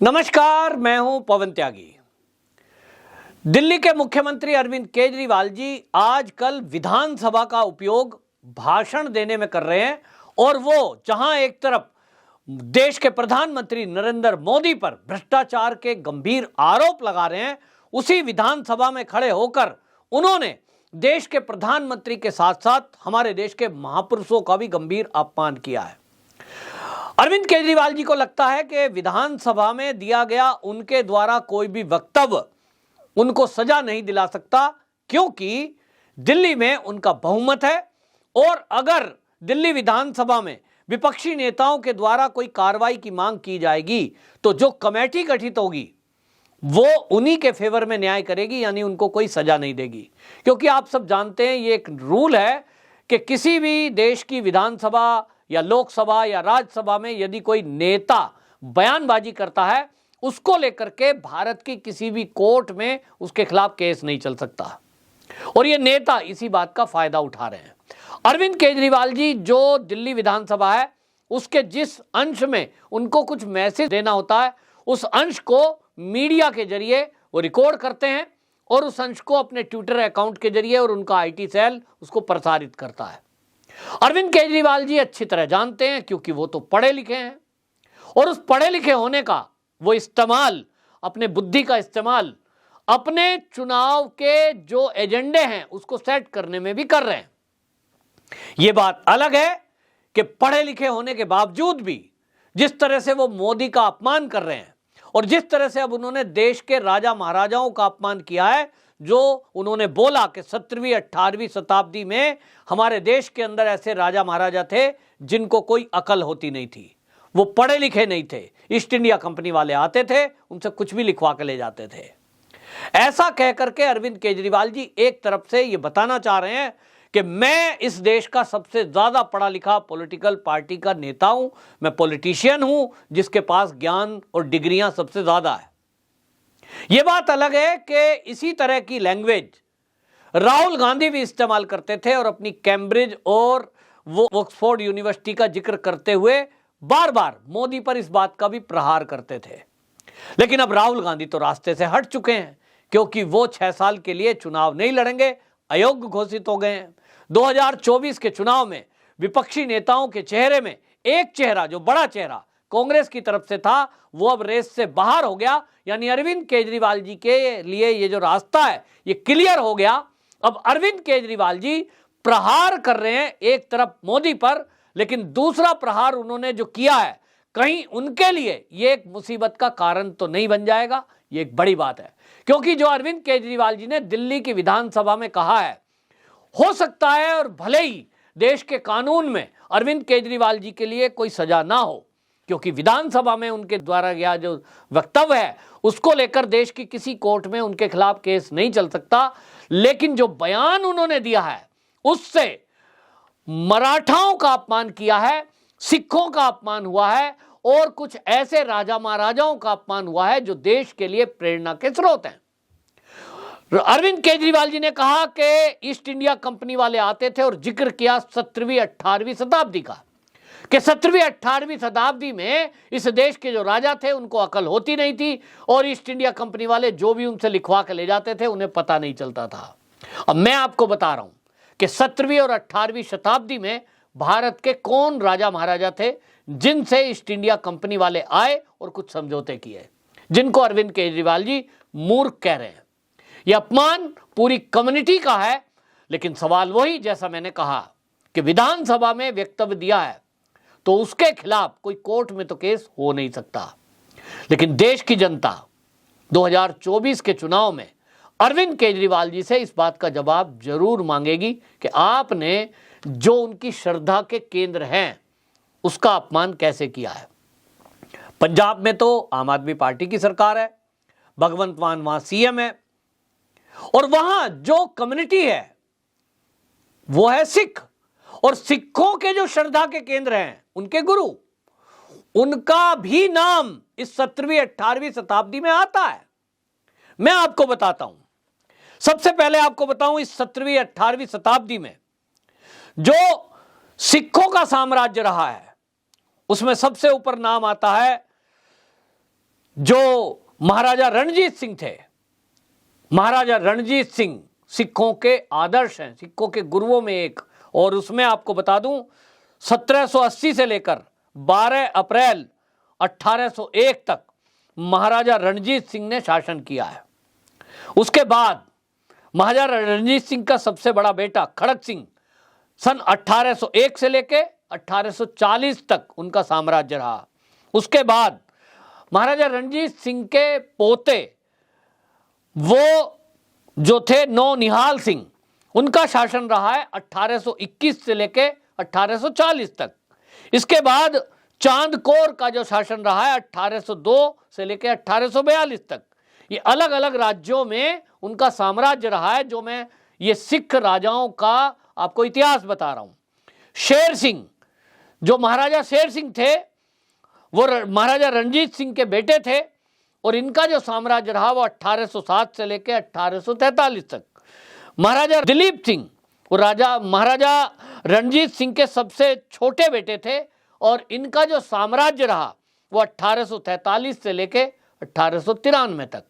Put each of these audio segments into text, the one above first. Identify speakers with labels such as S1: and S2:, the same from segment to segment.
S1: नमस्कार, मैं हूं पवन त्यागी। दिल्ली के मुख्यमंत्री अरविंद केजरीवाल जी आजकल विधानसभा का उपयोग भाषण देने में कर रहे हैं और वो जहां एक तरफ देश के प्रधानमंत्री नरेंद्र मोदी पर भ्रष्टाचार के गंभीर आरोप लगा रहे हैं, उसी विधानसभा में खड़े होकर उन्होंने देश के प्रधानमंत्री के साथ साथ हमारे देश के महापुरुषों का भी गंभीर अपमान किया है। अरविंद केजरीवाल जी को लगता है कि विधानसभा में दिया गया उनके द्वारा कोई भी वक्तव्य उनको सजा नहीं दिला सकता, क्योंकि दिल्ली में उनका बहुमत है और अगर दिल्ली विधानसभा में विपक्षी नेताओं के द्वारा कोई कार्रवाई की मांग की जाएगी तो जो कमेटी गठित होगी वो उन्हीं के फेवर में न्याय करेगी, यानी उनको कोई सजा नहीं देगी। क्योंकि आप सब जानते हैं ये एक रूल है कि किसी भी देश की विधानसभा या लोकसभा या राज्यसभा में यदि कोई नेता बयानबाजी करता है, उसको लेकर के भारत की किसी भी कोर्ट में उसके खिलाफ केस नहीं चल सकता और ये नेता इसी बात का फायदा उठा रहे हैं। अरविंद केजरीवाल जी जो दिल्ली विधानसभा है उसके जिस अंश में उनको कुछ मैसेज देना होता है, उस अंश को मीडिया के जरिए वो रिकॉर्ड करते हैं और उस अंश को अपने ट्विटर अकाउंट के जरिए और उनका आईटी सेल उसको प्रसारित करता है। अरविंद केजरीवाल जी अच्छी तरह जानते हैं, क्योंकि वो तो पढ़े लिखे हैं और उस पढ़े लिखे होने का वो इस्तेमाल, अपने बुद्धि का इस्तेमाल अपने चुनाव के जो एजेंडे हैं उसको सेट करने में भी कर रहे हैं। ये बात अलग है कि पढ़े लिखे होने के बावजूद भी जिस तरह से वो मोदी का अपमान कर रहे हैं और जिस तरह से अब उन्होंने देश के राजा महाराजाओं का अपमान किया है, जो उन्होंने बोला कि 17वीं 18वीं शताब्दी में हमारे देश के अंदर ऐसे राजा महाराजा थे जिनको कोई अकल होती नहीं थी, वो पढ़े लिखे नहीं थे, ईस्ट इंडिया कंपनी वाले आते थे, उनसे कुछ भी लिखवा के ले जाते थे। ऐसा कह करके अरविंद केजरीवाल जी एक तरफ से ये बताना चाह रहे हैं कि मैं इस देश का सबसे ज्यादा पढ़ा लिखा पॉलिटिकल पार्टी का नेता हूं, मैं पॉलिटिशियन हूं जिसके पास ज्ञान और डिग्रियां सबसे ज्यादा है। यह बात अलग है कि इसी तरह की लैंग्वेज राहुल गांधी भी इस्तेमाल करते थे और अपनी कैम्ब्रिज और वो ऑक्सफोर्ड यूनिवर्सिटी का जिक्र करते हुए बार बार मोदी पर इस बात का भी प्रहार करते थे। लेकिन अब राहुल गांधी तो रास्ते से हट चुके हैं, क्योंकि वो 6 साल के लिए चुनाव नहीं लड़ेंगे, अयोग्य घोषित हो गए हैं। 2024 के चुनाव में विपक्षी नेताओं के चेहरे में एक चेहरा, जो बड़ा चेहरा कांग्रेस की तरफ से था, वो अब रेस से बाहर हो गया। यानी अरविंद केजरीवाल जी के लिए ये जो रास्ता है ये क्लियर हो गया। अब अरविंद केजरीवाल जी प्रहार कर रहे हैं एक तरफ मोदी पर, लेकिन दूसरा प्रहार उन्होंने जो किया है कहीं उनके लिए ये एक मुसीबत का कारण तो नहीं बन जाएगा। ये एक बड़ी बात है, क्योंकि जो अरविंद केजरीवाल जी ने दिल्ली की विधानसभा में कहा है, हो सकता है और भले ही देश के कानून में अरविंद केजरीवाल जी के लिए कोई सजा ना हो, क्योंकि विधानसभा में उनके द्वारा यह जो वक्तव्य है उसको लेकर देश की किसी कोर्ट में उनके खिलाफ केस नहीं चल सकता, लेकिन जो बयान उन्होंने दिया है उससे मराठाओं का अपमान किया है, सिखों का अपमान हुआ है और कुछ ऐसे राजा महाराजाओं का अपमान हुआ है जो देश के लिए प्रेरणा के स्रोत हैं। अरविंद केजरीवाल जी ने कहा कि ईस्ट इंडिया कंपनी वाले आते थे और जिक्र किया 17वीं 18वीं शताब्दी का, कि 17वीं 18वीं शताब्दी में इस देश के जो राजा थे उनको अकल होती नहीं थी और ईस्ट इंडिया कंपनी वाले जो भी उनसे लिखवा के ले जाते थे उन्हें पता नहीं चलता था। अब मैं आपको बता रहा हूं कि 17वीं और 18वीं शताब्दी में भारत के कौन राजा महाराजा थे जिनसे ईस्ट इंडिया कंपनी वाले आए और कुछ समझौते किए, जिनको अरविंद केजरीवाल जी मूर्ख कह रहे हैं। यह अपमान पूरी कम्युनिटी का है। लेकिन सवाल वही, जैसा मैंने कहा कि विधानसभा में वक्तव्य दिया है तो उसके खिलाफ कोई कोर्ट में तो केस हो नहीं सकता। लेकिन देश की जनता 2024 के चुनाव में अरविंद केजरीवाल जी से इस बात का जवाब जरूर मांगेगी कि आपने जो उनकी श्रद्धा के केंद्र हैं उसका अपमान कैसे किया है। पंजाब में तो आम आदमी पार्टी की सरकार है, भगवंत मान वहां सीएम है और वहां जो कम्युनिटी है वो है सिख, और सिखों के जो श्रद्धा के केंद्र हैं उनके गुरु, उनका भी नाम इस 17वीं 18वीं शताब्दी में आता है। मैं आपको बताता हूं, सबसे पहले आपको बताऊं इस 17वीं 18वीं शताब्दी में जो सिखों का साम्राज्य रहा है उसमें सबसे ऊपर नाम आता है जो महाराजा रणजीत सिंह थे, महाराजा रणजीत सिंह सिखों के आदर्श हैं, सिखों के गुरुओं में एक। और उसमें आपको बता दूं 1780 से लेकर 12 अप्रैल 1801 तक महाराजा रणजीत सिंह ने शासन किया है। उसके बाद महाराजा रणजीत सिंह का सबसे बड़ा बेटा खड़क सिंह सन 1801 से लेकर 1840 तक उनका साम्राज्य रहा। उसके बाद महाराजा रणजीत सिंह के पोते वो जो थे नौनिहाल सिंह, उनका शासन रहा है 1821 से लेकर 1840 तक। इसके बाद चांद कौर का जो शासन रहा है 1802 से लेकर 1842 तक। ये अलग अलग राज्यों में उनका साम्राज्य रहा है, जो मैं ये सिख राजाओं का आपको इतिहास बता रहा हूं। शेर सिंह, जो महाराजा शेर सिंह थे, वो महाराजा रणजीत सिंह के बेटे थे और इनका जो साम्राज्य रहा वो 1807 से लेकर 1843 तक। महाराजा दिलीप सिंह वो महाराजा रणजीत सिंह के सबसे छोटे बेटे थे और इनका जो साम्राज्य रहा वो 1843 से लेकर 1893 तक।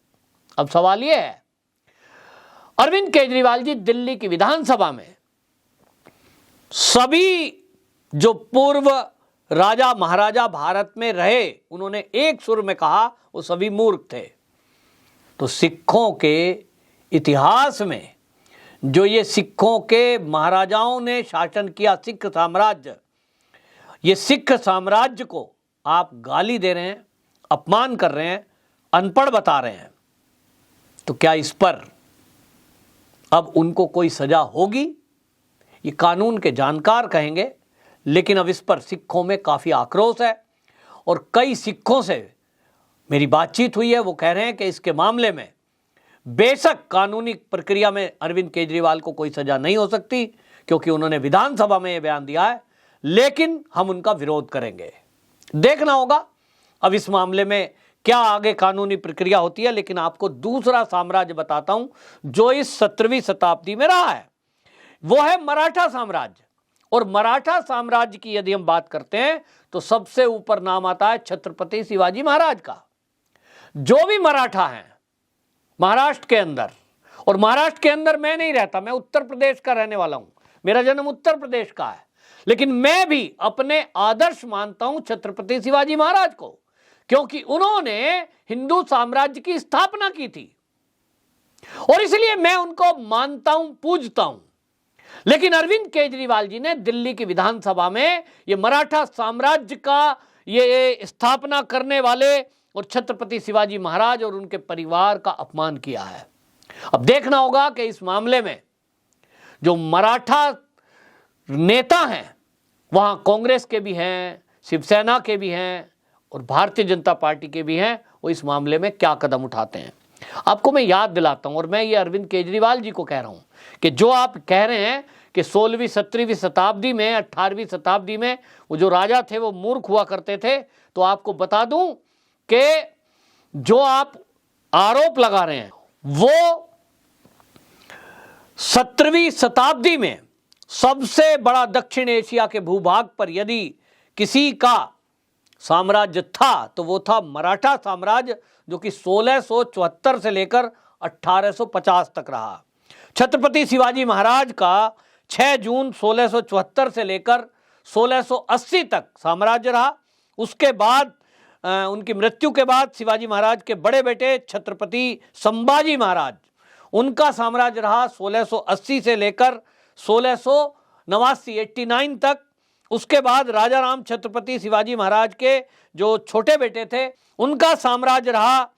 S1: अब सवाल ये है, अरविंद केजरीवाल जी दिल्ली की विधानसभा में सभी जो पूर्व राजा महाराजा भारत में रहे, उन्होंने एक सुर में कहा वो सभी मूर्ख थे। तो सिखों के इतिहास में जो ये सिखों के महाराजाओं ने शासन किया सिख साम्राज्य, ये सिख साम्राज्य को आप गाली दे रहे हैं, अपमान कर रहे हैं, अनपढ़ बता रहे हैं। तो क्या इस पर अब उनको कोई सजा होगी? ये कानून के जानकार कहेंगे, लेकिन अब इस पर सिखों में काफ़ी आक्रोश है और कई सिखों से मेरी बातचीत हुई है। वो कह रहे हैं कि इसके मामले में बेशक कानूनी प्रक्रिया में अरविंद केजरीवाल को कोई सजा नहीं हो सकती, क्योंकि उन्होंने विधानसभा में ये बयान दिया है, लेकिन हम उनका विरोध करेंगे। देखना होगा अब इस मामले में क्या आगे कानूनी प्रक्रिया होती है। लेकिन आपको दूसरा साम्राज्य बताता हूं जो इस 17वीं शताब्दी में रहा है, वो है मराठा साम्राज्य। और मराठा साम्राज्य की यदि हम बात करते हैं तो सबसे ऊपर नाम आता है छत्रपति शिवाजी महाराज का। जो भी मराठा हैं महाराष्ट्र के अंदर, और महाराष्ट्र के अंदर मैं नहीं रहता, मैं उत्तर प्रदेश का रहने वाला हूं, मेरा जन्म उत्तर प्रदेश का है, लेकिन मैं भी अपने आदर्श मानता हूं छत्रपति शिवाजी महाराज को, क्योंकि उन्होंने हिंदू साम्राज्य की स्थापना की थी और इसलिए मैं उनको मानता हूं, पूजता हूं। लेकिन अरविंद केजरीवाल जी ने दिल्ली की विधानसभा में ये मराठा साम्राज्य का ये स्थापना करने वाले और छत्रपति शिवाजी महाराज और उनके परिवार का अपमान किया है। अब देखना होगा कि इस मामले में जो मराठा नेता हैं, वहां कांग्रेस के भी हैं, शिवसेना के भी हैं और भारतीय जनता पार्टी के भी हैं, वो इस मामले में क्या कदम उठाते हैं। आपको मैं याद दिलाता हूं, और मैं ये अरविंद केजरीवाल जी को कह रहा हूं कि जो आप कह रहे हैं कि 16वीं 17वीं शताब्दी में 18वीं शताब्दी में वो जो राजा थे वो मूर्ख हुआ करते थे, तो आपको बता दूं कि जो आप आरोप लगा रहे हैं वो 17वीं शताब्दी में सबसे बड़ा दक्षिण एशिया के भूभाग पर यदि किसी का साम्राज्य था तो वो था मराठा साम्राज्य, जो कि 1674 से लेकर 1850 तक रहा। छत्रपति शिवाजी महाराज का 6 जून 1674 से लेकर 1680 तक साम्राज्य रहा। उसके बाद उनकी मृत्यु के बाद शिवाजी महाराज के बड़े बेटे छत्रपति संभाजी महाराज, उनका साम्राज्य रहा 1680 से लेकर 1689 तक। उसके बाद राजा राम छत्रपति शिवाजी महाराज के जो छोटे बेटे थे, उनका साम्राज्य रहा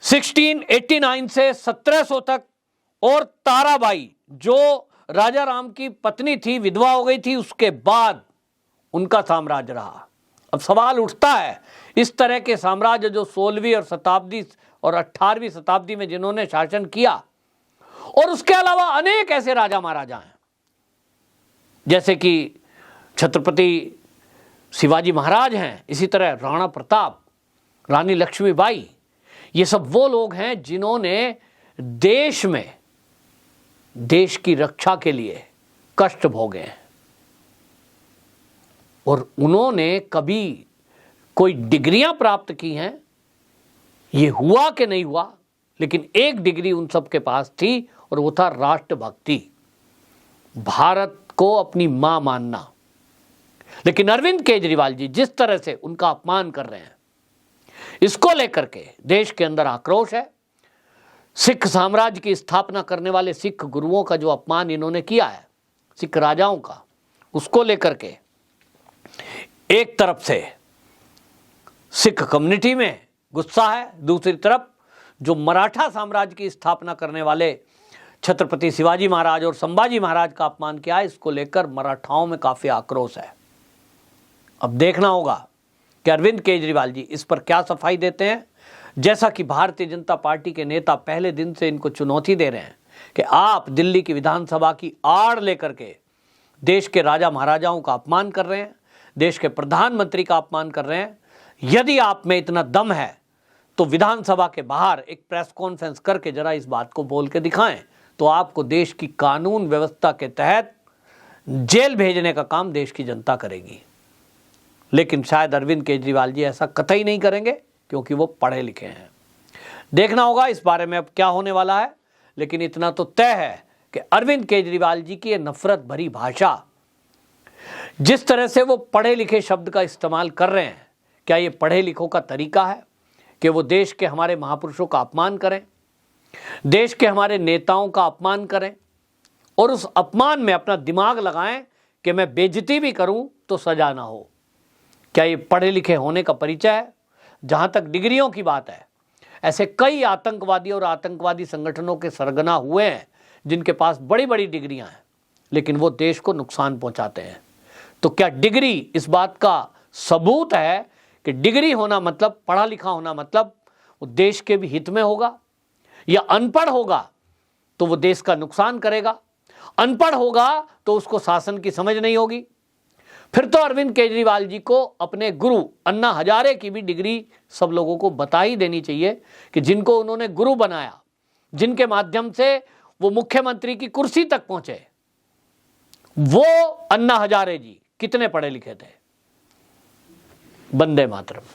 S1: 1689 से 1700 तक। और ताराबाई जो राजा राम की पत्नी थी, विधवा हो गई थी, उसके बाद उनका साम्राज्य रहा। अब सवाल उठता है, इस तरह के साम्राज्य जो 16वीं और शताब्दी और 18वीं शताब्दी में जिन्होंने शासन किया, और उसके अलावा अनेक ऐसे राजा महाराजा हैं जैसे कि छत्रपति शिवाजी महाराज हैं, इसी तरह राणा प्रताप, रानी लक्ष्मीबाई, ये सब वो लोग हैं जिन्होंने देश में देश की रक्षा के लिए कष्ट भोगे हैं और उन्होंने कभी कोई डिग्रियां प्राप्त की हैं ये हुआ कि नहीं हुआ, लेकिन एक डिग्री उन सब के पास थी और वो था राष्ट्रभक्ति, भारत को अपनी मां मानना। लेकिन अरविंद केजरीवाल जी जिस तरह से उनका अपमान कर रहे हैं, इसको लेकर के देश के अंदर आक्रोश है। सिख साम्राज्य की स्थापना करने वाले सिख गुरुओं का जो अपमान इन्होंने किया है, सिख राजाओं का, उसको लेकर के एक तरफ से सिख कम्युनिटी में गुस्सा है, दूसरी तरफ जो मराठा साम्राज्य की स्थापना करने वाले छत्रपति शिवाजी महाराज और संभाजी महाराज का अपमान किया है, इसको लेकर मराठाओं में काफी आक्रोश है। अब देखना होगा कि अरविंद केजरीवाल जी इस पर क्या सफाई देते हैं। जैसा कि भारतीय जनता पार्टी के नेता पहले दिन से इनको चुनौती दे रहे हैं कि आप दिल्ली की विधानसभा की आड़ लेकर के देश के राजा महाराजाओं का अपमान कर रहे हैं, देश के प्रधानमंत्री का अपमान कर रहे हैं। यदि आप में इतना दम है तो विधानसभा के बाहर एक प्रेस कॉन्फ्रेंस करके जरा इस बात को बोल के दिखाएं, तो आपको देश की कानून व्यवस्था के तहत जेल भेजने का काम देश की जनता करेगी। लेकिन शायद अरविंद केजरीवाल जी ऐसा कतई नहीं करेंगे, क्योंकि वो पढ़े लिखे हैं। देखना होगा इस बारे में अब क्या होने वाला है। लेकिन इतना तो तय है कि अरविंद केजरीवाल जी की ये नफरत भरी भाषा, जिस तरह से वो पढ़े लिखे शब्द का इस्तेमाल कर रहे हैं, क्या ये पढ़े लिखों का तरीका है कि वो देश के हमारे महापुरुषों का अपमान करें, देश के हमारे नेताओं का अपमान करें और उस अपमान में अपना दिमाग लगाएं कि मैं बेइज्जती भी करूं तो सजा ना हो? क्या ये पढ़े लिखे होने का परिचय है? जहां तक डिग्रियों की बात है, ऐसे कई आतंकवादी और आतंकवादी संगठनों के सरगना हुए हैं जिनके पास बड़ी बड़ी डिग्रियां हैं, लेकिन वो देश को नुकसान पहुंचाते हैं। तो क्या डिग्री इस बात का सबूत है कि डिग्री होना मतलब, पढ़ा लिखा होना मतलब वो देश के भी हित में होगा? या अनपढ़ होगा तो वो देश का नुकसान करेगा? अनपढ़ होगा तो उसको शासन की समझ नहीं होगी? फिर तो अरविंद केजरीवाल जी को अपने गुरु अन्ना हजारे की भी डिग्री सब लोगों को बता ही देनी चाहिए कि जिनको उन्होंने गुरु बनाया, जिनके माध्यम से वो मुख्यमंत्री की कुर्सी तक पहुंचे, वो अन्ना हजारे जी कितने पढ़े लिखे थे। वंदे मातरम।